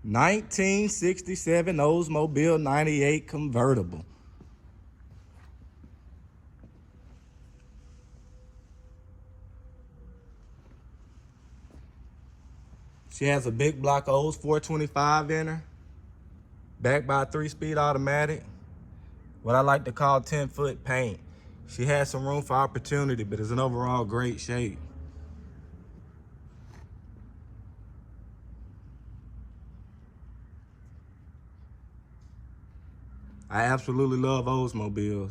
1967 Oldsmobile 98 convertible. She has a big block Olds 425 in her, backed by a 3-speed automatic, what I like to call 10-foot paint. She has some room for opportunity, but is in overall great shape. I absolutely love Oldsmobiles.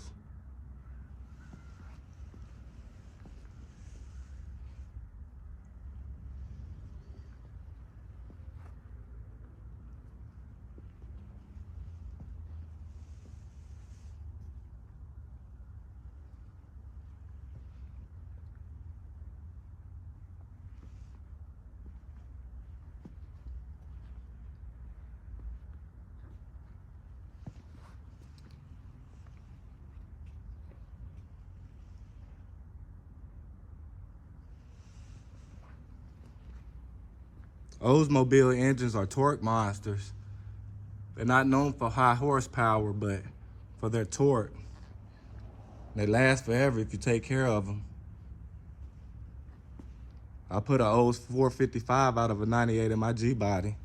Oldsmobile engines are torque monsters. They're not known for high horsepower, but for their torque. They last forever if you take care of them. I put an Olds 455 out of a 98 in my G-body.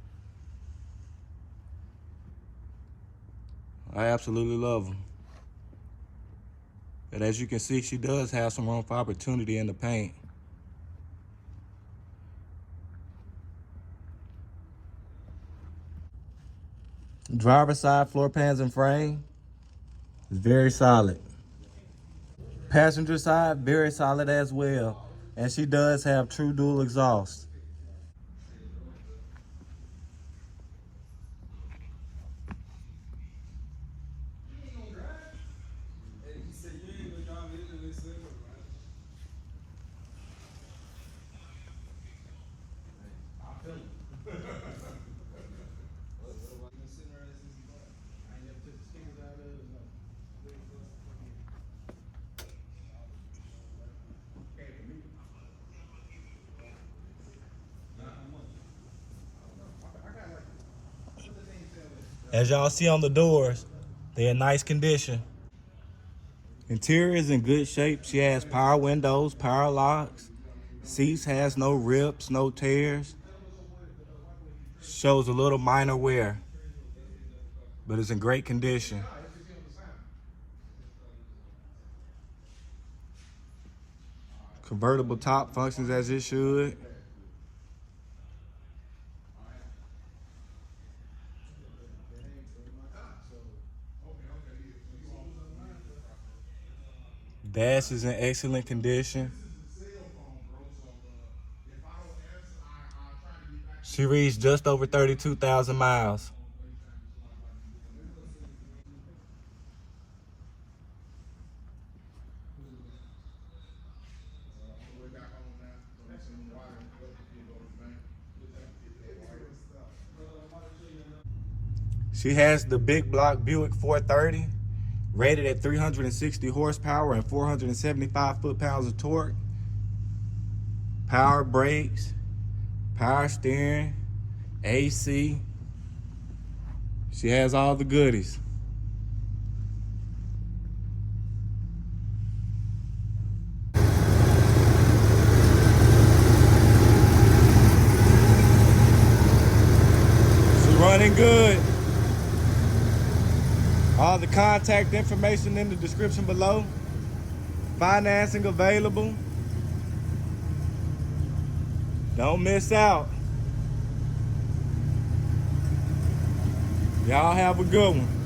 I absolutely love them. But as you can see, she does have some room for opportunity in the paint. Driver's side floor pans and frame is very solid. Passenger side, very solid as well. And she does have true dual exhaust. As y'all see on the doors, they're in nice condition. Interior is in good shape. She has power windows, power locks. Seats has no rips, no tears. Shows a little minor wear, but it's in great condition. Convertible top functions as it should. Dash is in excellent condition. She reads just over 32,000 miles. She has the big block Buick 430, rated at 360 horsepower and 475 foot-pounds of torque. Power brakes, power steering, AC. She has all the goodies. She's running good. All the contact information in the description below. Financing available. Don't miss out. Y'all have a good one.